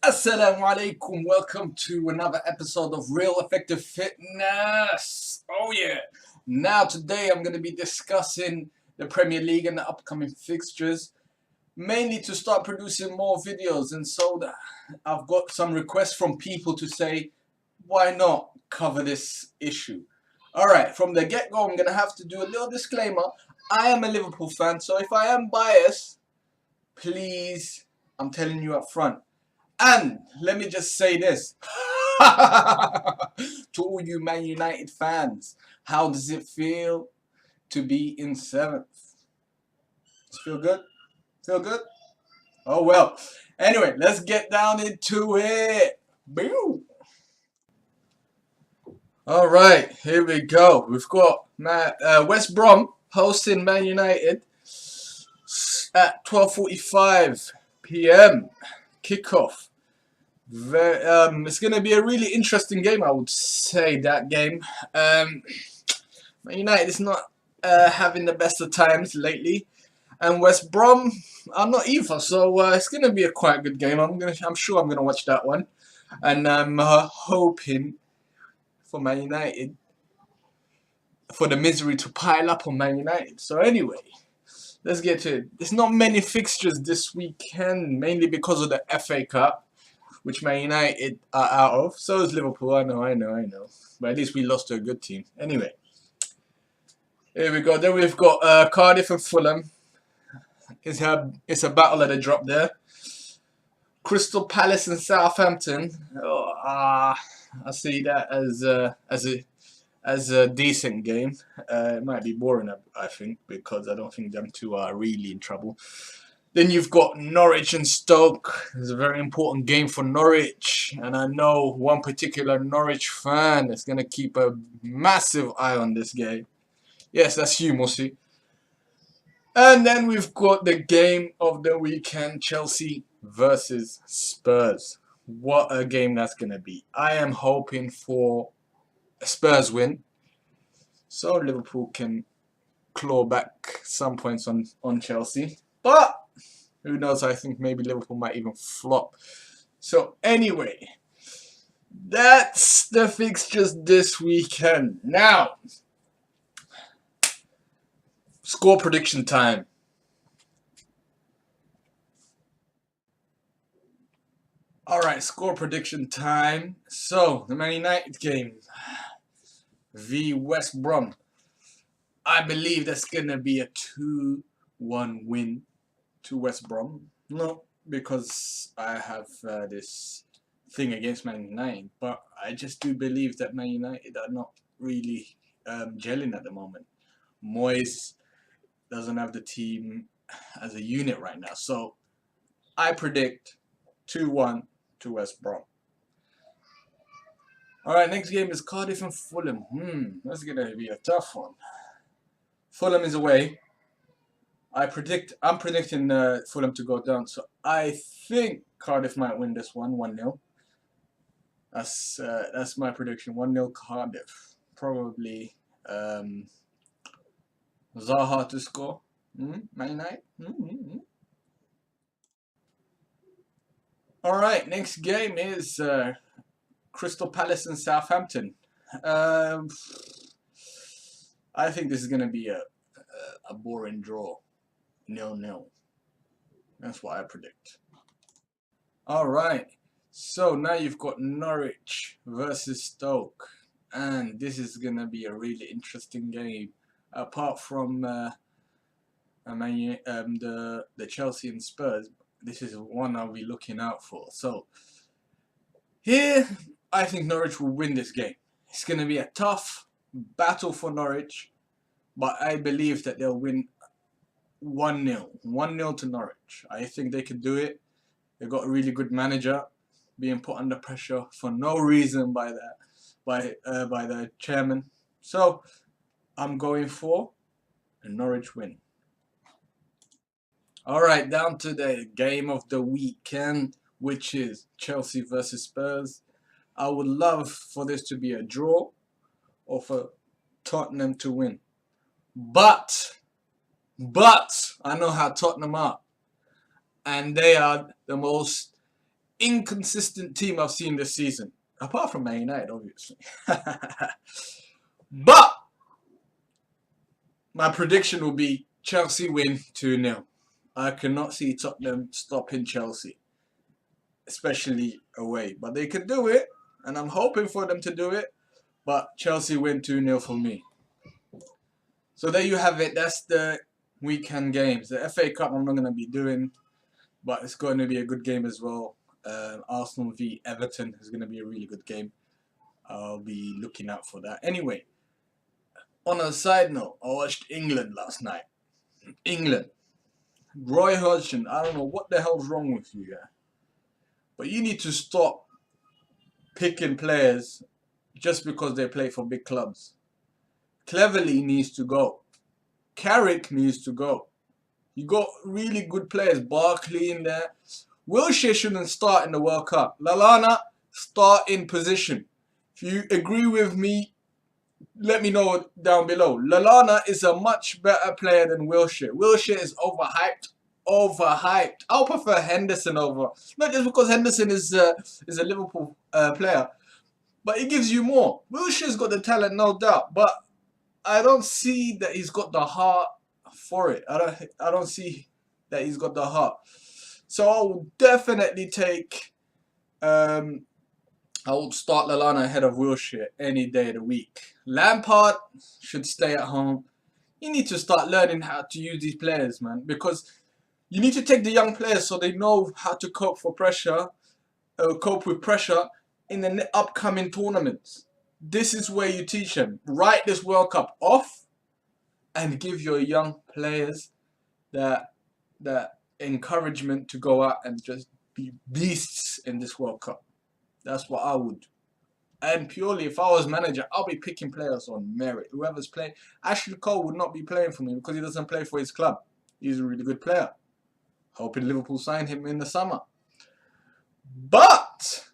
Assalamu alaikum, welcome to another episode of Real Effective Fitness. Oh yeah. Now today I'm going to be discussing the Premier League and the upcoming fixtures, mainly to start producing more videos, and so that I've got some requests from people to say why not cover this issue. Alright, from the get-go I'm going to have to do a little disclaimer. I am a Liverpool fan, so if I am biased, please, I'm telling you up front. And let me just say this to all you Man United fans, how does it feel to be in 7th? Does it feel good? Feel good? Oh well. Anyway, let's get down into it. Boom. All right, here we go. We've got West Brom hosting Man United at 12:45 p.m. kickoff. It's going to be a really interesting game, I would say, that game. Man United is not having the best of times lately, and West Brom are not either, so it's going to be a quite good game. I'm sure I'm going to watch that one, and I'm hoping for Man United, for the misery to pile up on Man United. So anyway, let's get to it. There's not many fixtures this weekend, mainly because of the FA Cup, which Man United are out of. So is Liverpool. I know. But at least we lost to a good team. Anyway, here we go. Then we've got Cardiff and Fulham. It's a battle at the drop there. Crystal Palace and Southampton. I see that as a decent game. It might be boring, I think, because I don't think them two are really in trouble. Then you've got Norwich and Stoke. It's a very important game for Norwich. And I know one particular Norwich fan is going to keep a massive eye on this game. Yes, that's you, Musi. And then we've got the game of the weekend, Chelsea versus Spurs. What a game that's going to be. I am hoping for a Spurs win, so Liverpool can claw back some points on Chelsea. But who knows, I think maybe Liverpool might even flop. So anyway, that's the fixtures this weekend. Now, score prediction time. Alright, score prediction time. So, the Man United game v West Brom. I believe that's going to be a 2-1 win to West Brom. No, because I have this thing against Man United, but I just do believe that Man United are not really gelling at the moment. Moyes doesn't have the team as a unit right now, so I predict 2-1 to West Brom. Alright, next game is Cardiff and Fulham. That's going to be a tough one. Fulham is away. I'm predicting Fulham to go down, so I think Cardiff might win this one, 1-0. That's my prediction, 1-0 Cardiff. Probably Zaha to score. Man United. Alright, next game is Crystal Palace and Southampton. I think this is going to be a boring draw. 0-0. That's what I predict. Alright, so now you've got Norwich versus Stoke. And this is going to be a really interesting game. Apart from the Chelsea and Spurs, this is one I'll be looking out for. So, here, I think Norwich will win this game. It's going to be a tough battle for Norwich, but I believe that they'll win 1-0. 1-0 to Norwich. I think they can do it. They've got a really good manager being put under pressure for no reason by the chairman. So I'm going for a Norwich win. Alright, down to the game of the weekend, which is Chelsea versus Spurs. I would love for this to be a draw or for Tottenham to win. But I know how Tottenham are. And they are the most inconsistent team I've seen this season. Apart from Man United, obviously. But my prediction will be Chelsea win 2-0. I cannot see Tottenham stopping Chelsea, especially away. But they can do it, and I'm hoping for them to do it. But Chelsea win 2-0 for me. So there you have it. That's the weekend games. The FA Cup I'm not going to be doing, but it's going to be a good game as well. Arsenal v Everton is going to be a really good game. I'll be looking out for that. Anyway, on a side note, I watched England last night. England. Roy Hodgson, I don't know what the hell's wrong with you, yeah? But you need to stop picking players just because they play for big clubs. Cleverly needs to go. Carrick needs to go. You got really good players. Barkley in there. Wilshere shouldn't start in the World Cup. Lallana, start in position. If you agree with me, let me know down below. Lallana is a much better player than Wilshere. Wilshere is overhyped. Overhyped. I'll prefer Henderson over. Not just because Henderson is a Liverpool player, but he gives you more. Wilshere's got the talent, no doubt, but I don't see that he's got the heart for it. I don't see that he's got the heart. So I will definitely take. I would start Lallana ahead of Wilshere any day of the week. Lampard should stay at home. You need to start learning how to use these players, man, because you need to take the young players so they know how to cope with pressure in the upcoming tournaments. This is where you teach them. Write this World Cup off and give your young players that encouragement to go out and just be beasts in this World Cup. That's what I would do. And purely, if I was manager, I'll be picking players on merit. Whoever's playing, Ashley Cole would not be playing for me because he doesn't play for his club. He's a really good player. Hoping Liverpool sign him in the summer. But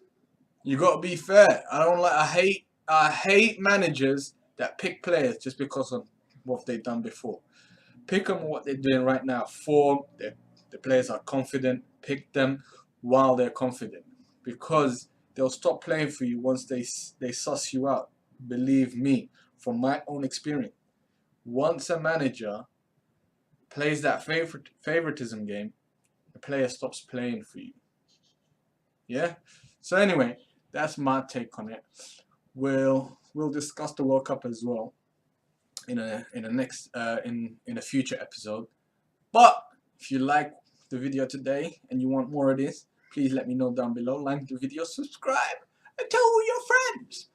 you got to be fair. I hate managers that pick players just because of what they've done before. Pick them what they're doing right now. Form. The players are confident. Pick them while they're confident, because they'll stop playing for you once they suss you out. Believe me, from my own experience. Once a manager plays that favoritism game, the player stops playing for you. Yeah? So anyway, that's my take on it. We'll discuss the World Cup as well in a future episode. But if you like the video today and you want more of this, please let me know down below. Like the video, subscribe, and tell all your friends.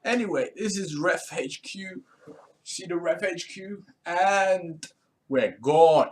Anyway, this is Ref HQ. See the Ref HQ, and we're gone.